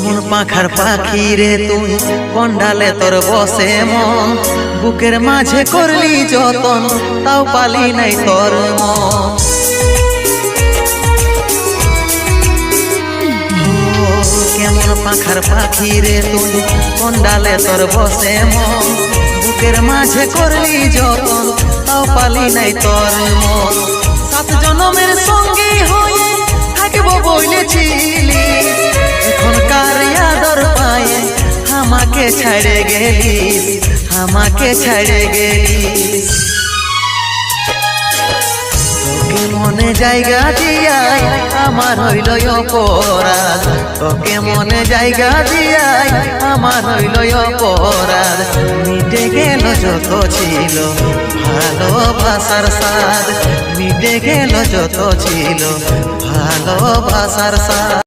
কেমন পাখার পাখি রে তুই, কন্ডালে তোর বসে মন, বুকের মাঝে করলি যতন, তাও পালি নাই তোর মন। কেমন পাখার পাখি রে তুই, কন্ডালে তোর বসে মন, বুকের মাঝে করলি যতন, তাও পালি নাই তোর মন। 7 জনমের সঙ্গী হয়ে থাকবো বলেছিলি, এখনকার আদর পায়ে আমাকে ছাড়ে গেলিস, আমাকে ছাড়ে গেলিস। তোকে মনে জায়গা দিয়াই আমার হইল অপরাধ, তোকে মনে জায়গা দিয়াই আমার হইল অপরাধ। মিটে গেল যত ছিল ভালোবাসার স্বাদ, মিটে গেল যত ছিল ভালোবাসার স্বাদ।